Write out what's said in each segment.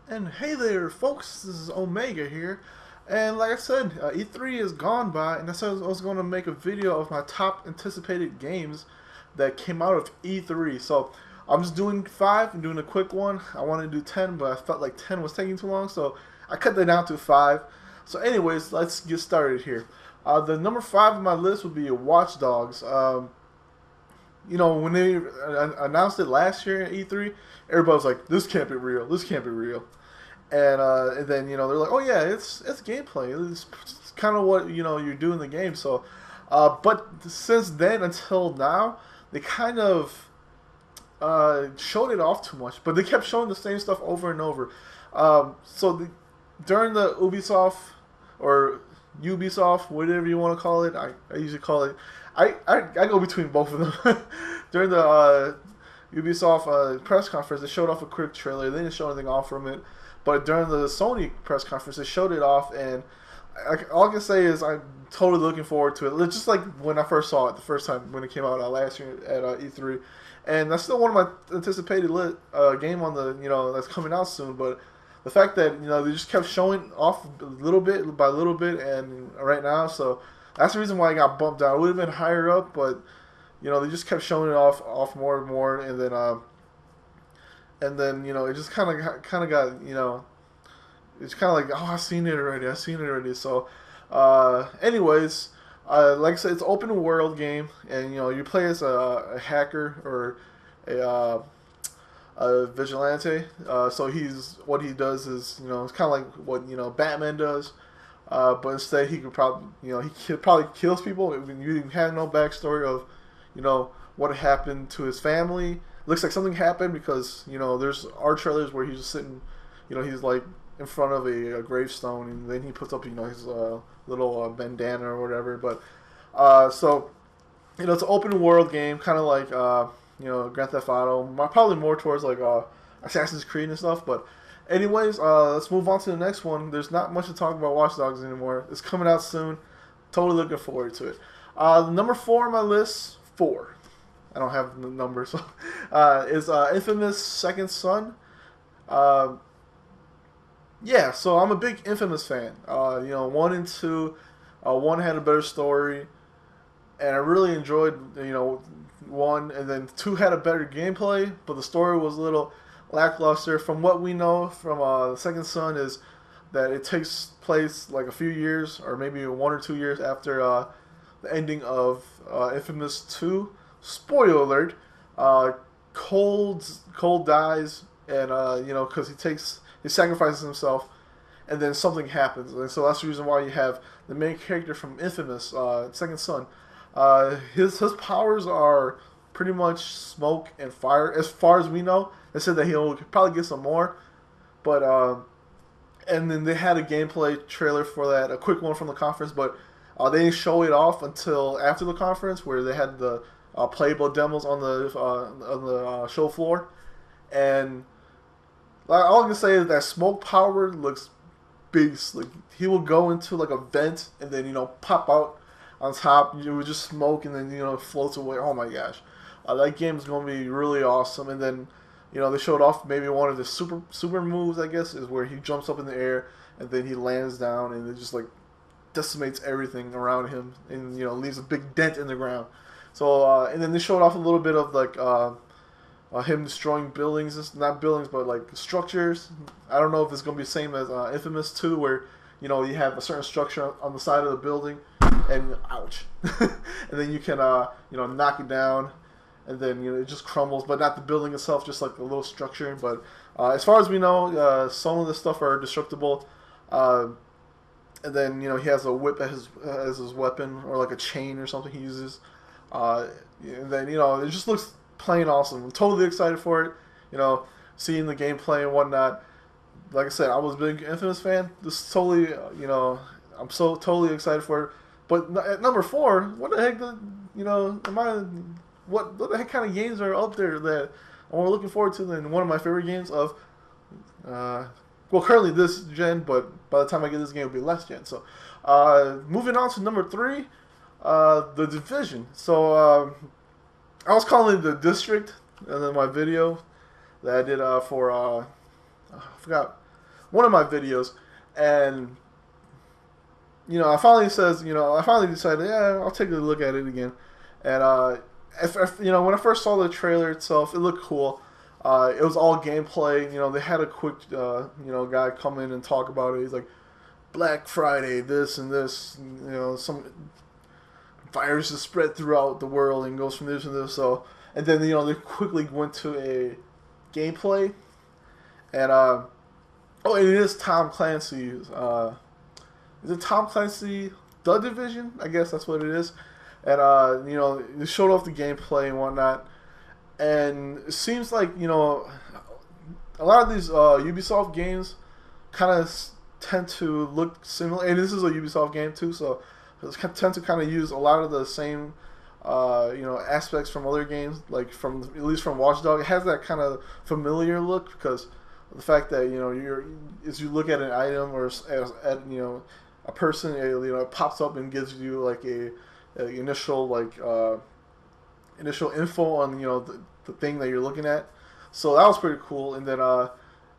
And hey there, folks, this is Omega here. And like I said, E3 is gone by, and I said I was going to make a video of my top anticipated games that came out of E3. So I'm just doing 5, I'm doing a quick one. I wanted to do 10, but I felt like 10 was taking too long, so I cut that down to 5. So anyways, let's get started here. The number 5 on my list would be Watch Dogs. When they announced it last year at E3, everybody was like, "This can't be real. This can't be real." And then they're like, "Oh yeah, it's gameplay. It's kind of what you do in the game." So, but since then until now, they kind of showed it off too much. But they kept showing the same stuff over and over. During the or Ubisoft, whatever you want to call it, I usually call it. I go between both of them. During the Ubisoft press conference, they showed off a quick trailer. They didn't show anything off from it. But during the Sony press conference, they showed it off, and all I can say is I'm totally looking forward to it. Just like when I first saw it the first time when it came out last year at E3, and that's still one of my anticipated game on the that's coming out soon. But the fact that they just kept showing off little bit by little bit, and right now, so that's the reason why I got bumped down. It would have been higher up, but they just kept showing it off more and more, and then it just kind of got it's kind of like, oh, I've seen it already. So anyways, like I said, it's an open world game, and you play as a hacker or a vigilante. So what he does is it's kind of like what Batman does. But instead, he could probably kills people. I mean, you have no backstory of what happened to his family. Looks like something happened because there's art trailers where he's just sitting, he's like in front of a gravestone, and then he puts up his little bandana or whatever. But so it's an open world game, kind of like Grand Theft Auto, probably more towards like Assassin's Creed and stuff. But anyways, let's move on to the next one. There's not much to talk about Watch Dogs anymore. It's coming out soon. Totally looking forward to it. Number 4 on my list, 4. I don't have the number, so is Infamous Second Son. Yeah, so I'm a big Infamous fan. 1 and 2, 1 had a better story, and I really enjoyed 1, and then 2 had a better gameplay, but the story was a little lackluster. From what we know from the Second Son is that it takes place like a few years, or maybe 1 or 2 years after the ending of Infamous 2. Spoiler alert: Cold dies, and because he sacrifices himself, and then something happens, and so that's the reason why you have the main character from Infamous, Second Son. His powers are pretty much smoke and fire, as far as we know. They said that he'll probably get some more, but and then they had a gameplay trailer for that, a quick one from the conference, but they didn't show it off until after the conference, where they had the playable demos on the show floor, and all I can say is that smoke power looks beast. Like he will go into like a vent and then pop out on top. You would just smoke and then it floats away. Oh my gosh, that game is gonna be really awesome. And then they showed off maybe one of the super moves. I guess is where he jumps up in the air and then he lands down and it just like decimates everything around him and leaves a big dent in the ground. So and then they showed off a little bit of like him destroying buildings, not buildings, but like structures. I don't know if it's gonna be the same as Infamous 2, where you have a certain structure on the side of the building, and ouch, and then you can knock it down, and then it just crumbles, but not the building itself, just like the little structure. But as far as we know, some of the stuff are destructible. And then he has a whip as his weapon, or like a chain or something he uses. And then it just looks plain awesome. I'm totally excited for it. Seeing the gameplay and whatnot. Like I said, I was a big Infamous fan. This is totally, I'm so totally excited for it. But at number 4, what the heck? What the heck kind of games are up there that I'm more looking forward to than one of my favorite games of? Currently this gen, but by the time I get this game, it'll be last gen. So, moving on to number 3, The Division. So, I was calling it the District, and then my video that I did for I forgot one of my videos, and I finally decided, yeah, I'll take a look at it again, and when I first saw the trailer itself, it looked cool. It was all gameplay. They had a quick guy come in and talk about it. He's like, Black Friday, this and this, some viruses spread throughout the world and goes from this and this. So, and then they quickly went to a gameplay, and and it is Tom Clancy. Is it Tom Clancy The Division? I guess that's what it is. And they showed off the gameplay and whatnot, and it seems like a lot of these Ubisoft games kind of tend to look similar, and this is a Ubisoft game too, so they tend to kind of use a lot of the same aspects from other games, like at least from Watch Dogs. It has that kind of familiar look because of the fact that as you look at an item or at a person, it pops up and gives you like a initial info on the thing that you're looking at. So that was pretty cool. And then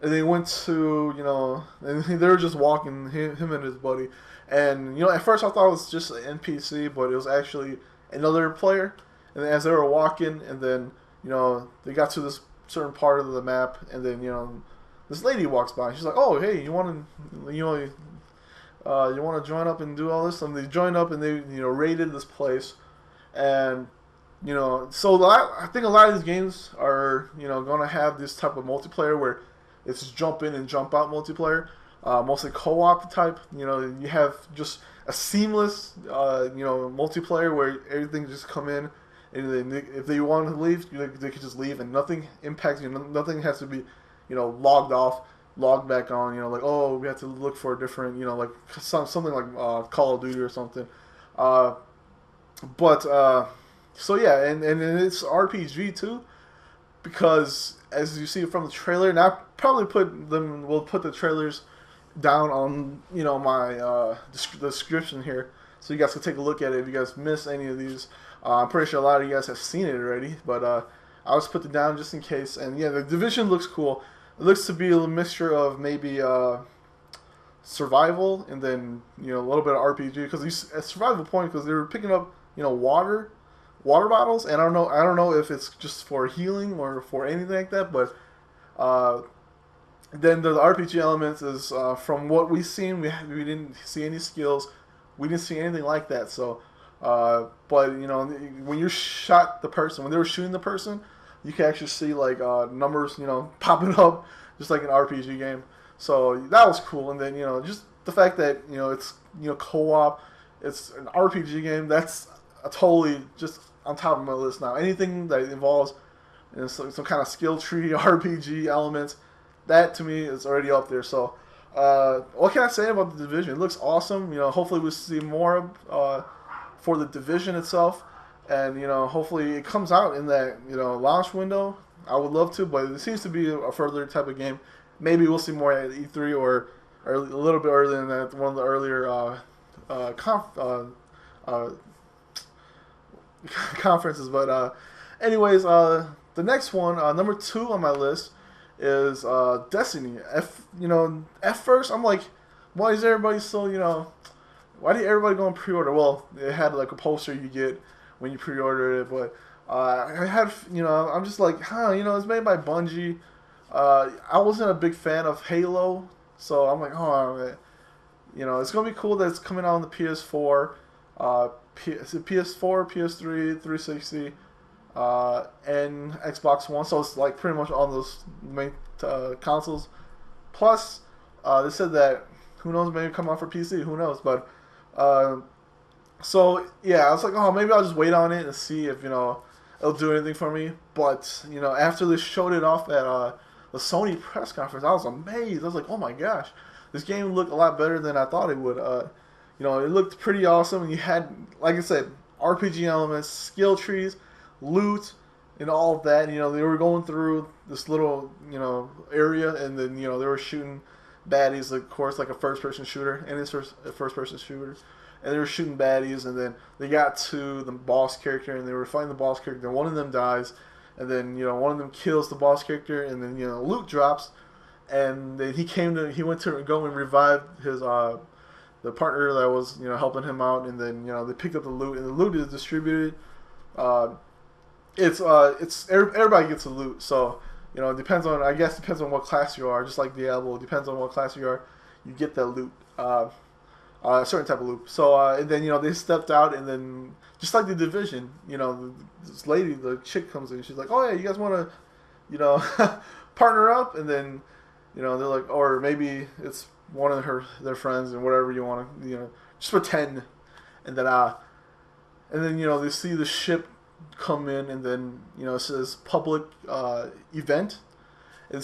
they went to and they were just walking, him and his buddy. And at first I thought it was just an NPC, but it was actually another player. And then as they were walking, and then they got to this certain part of the map, and then this lady walks by. She's like, "Oh, hey, you want to join up and do all this?" And they joined up and they raided this place, and so I think a lot of these games are going to have this type of multiplayer where it's jump in and jump out multiplayer, mostly co-op type. You have just a seamless multiplayer where everything just come in, and then if they want to leave, they can just leave, and nothing impacts you. Nothing has to be logged off, logged back on. Like, oh, we have to look for a different like something like Call of Duty or something. So yeah, and it's RPG too, because as you see from the trailer, and I probably we'll put the trailers down on my description here, so you guys can take a look at it if you guys miss any of these. I'm pretty sure a lot of you guys have seen it already, but I'll just put it down just in case. And yeah, the Division looks cool. It looks to be a mixture of maybe survival and then a little bit of RPG, because at survival point, because they were picking up water bottles, and I don't know if it's just for healing or for anything like that, but then the RPG elements is from what we've seen, we didn't see any skills, we didn't see anything like that. So but when you shot the person, when they were shooting the person, you can actually see like numbers popping up just like an RPG game. So that was cool. And then just the fact that it's co-op, it's an RPG game, that's a totally just on top of my list now. Anything that involves some kind of skill tree RPG elements, that to me is already up there. So what can I say about the Division? It looks awesome. Hopefully we'll see more for the Division itself, and hopefully it comes out in that launch window. I would love to, but it seems to be a further type of game. Maybe we'll see more at E3 or a little bit earlier than that, one of the earlier conferences. But anyways, the next one, number 2 on my list, is Destiny. At first I'm like, why is everybody still why did everybody go and pre-order? Well, it had like a poster you get when you pre-order it, but I had I'm just like, it's made by Bungie. I wasn't a big fan of Halo, so I'm like, it's gonna be cool that it's coming out on the PS4, PS4, PS3, 360, and Xbox One. So it's like pretty much on those main consoles. Plus, they said that who knows, maybe come out for PC. Who knows? But so yeah, I was like, maybe I'll just wait on it and see if it'll do anything for me. But after they showed it off at the Sony press conference, I was amazed. I was like, oh my gosh, this game looked a lot better than I thought it would. It looked pretty awesome, and you had, like I said, RPG elements, skill trees, loot, and all of that. They were going through this little area, and then they were shooting baddies, of course, like a first-person shooter, and it's a first-person shooter. And they were shooting baddies, and then they got to the boss character, and they were fighting the boss character, and one of them dies, and then one of them kills the boss character, and then loot drops, and then he went to go and revive his the partner that was helping him out, and then they picked up the loot, and the loot is distributed. Uh, it's everybody gets the loot, so it depends on, I guess, depends on what class you are. Just like Diablo, it depends on what class you are, you get that loot. A certain type of loot. So and then they stepped out, and then just like the Division, this lady, the chick comes in, she's like, oh yeah, you guys want to partner up, and then they're like, or maybe it's one of their friends, and whatever you want to just pretend, and then they see the ship come in, and then it says public event, and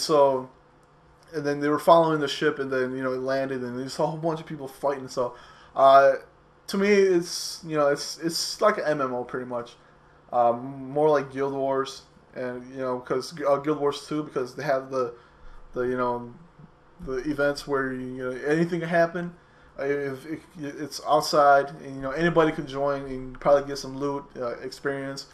then they were following the ship, and then it landed, and they saw a whole bunch of people fighting. So to me, it's it's like an MMO pretty much, more like Guild Wars, and because Guild Wars 2, because they have the events where anything can happen. If it's outside, and anybody can join and probably get some loot, experience,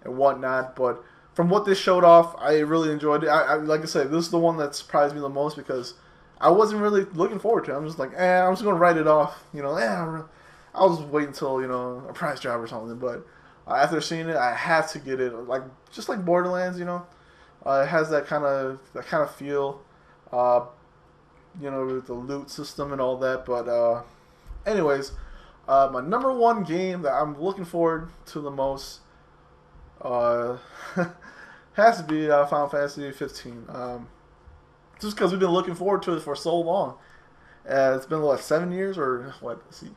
and whatnot. But from what this showed off, I really enjoyed it. I like I said, this is the one that surprised me the most, because I wasn't really looking forward to it. I'm just like, I'm just gonna write it off. I'll just wait until a price drop or something. But after seeing it, I have to get it. Like just like Borderlands, it has that kind of feel. With the loot system and all that. But anyways, my number one game that I'm looking forward to the most has to be Final Fantasy 15. Just because we've been looking forward to it for so long. It's been what, 7 years, or what? Let's see,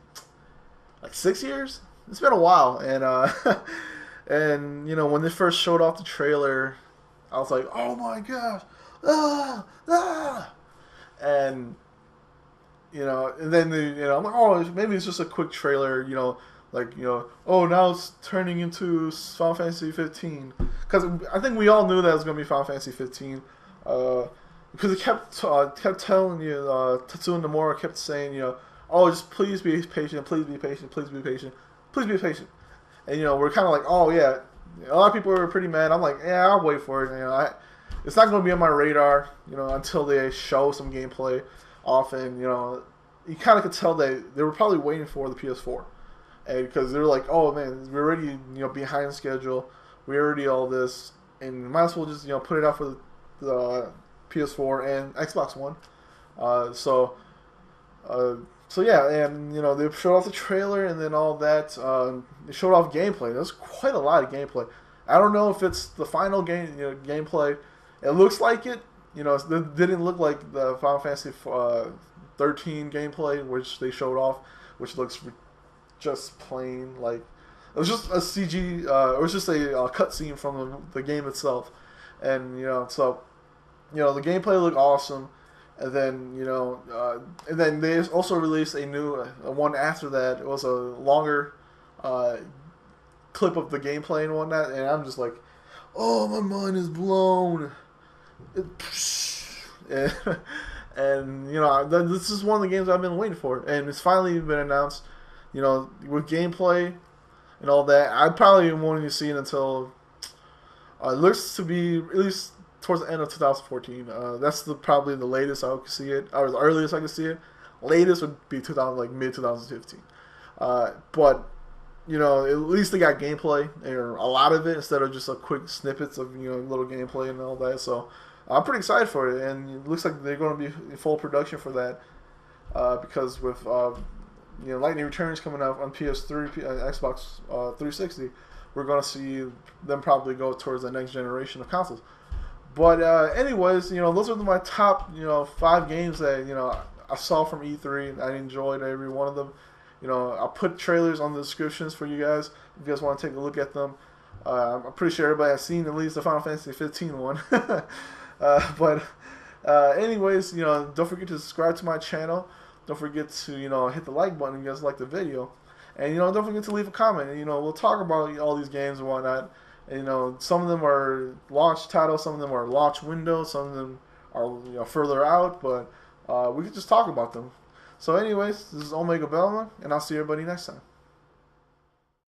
like 6 years. It's been a while, and and when they first showed off the trailer, I was like, oh my gosh, and and then I'm like, oh, maybe it's just a quick trailer, oh, now it's turning into Final Fantasy 15, because I think we all knew that it was gonna be Final Fantasy 15, because it kept telling you, Tetsuya Nomura kept saying, oh, just please be patient, please be patient, please be patient, please be patient, and we're kind of like, oh yeah, a lot of people were pretty mad. I'm like, yeah, I'll wait for it, it's not going to be on my radar, until they show some gameplay off, and you kind of could tell they were probably waiting for the PS4, and because they're like, oh man, we're already behind schedule, we already all this, and might as well just put it out for the PS4 and Xbox One, so yeah, and they showed off the trailer, and then all that, they showed off gameplay. There's quite a lot of gameplay. I don't know if it's the final gameplay. It looks like it. It didn't look like the Final Fantasy 13 gameplay, which they showed off, which looks just plain like it was just a CG. It was just a cutscene from the game itself, and so the gameplay looked awesome. And then they also released a new one after that. It was a longer clip of the gameplay and whatnot, and I'm just like, oh, my mind is blown. And this is one of the games I've been waiting for, and it's finally been announced. With gameplay and all that, I probably won't even see it until it looks to be at least towards the end of 2014. That's probably the latest I could see it, or the earliest I could see it. Latest would be mid 2015. But at least they got gameplay, or a lot of it, instead of just a quick snippets of little gameplay and all that. So I'm pretty excited for it, and it looks like they're going to be in full production for that, because with Lightning Returns coming out on PS3, Xbox 360, we're going to see them probably go towards the next generation of consoles. But anyways, those are my top 5 games that I saw from E3, and I enjoyed every one of them. I'll put trailers on the descriptions for you guys if you guys want to take a look at them. I'm pretty sure everybody has seen at least the Final Fantasy 15 one. But anyways, don't forget to subscribe to my channel. Don't forget to hit the like button if you guys like the video, and don't forget to leave a comment. And, we'll talk about all these games and whatnot. And, some of them are launch titles, some of them are launch windows, some of them are further out, but we can just talk about them. So anyways, this is Omegabalmung, and I'll see everybody next time.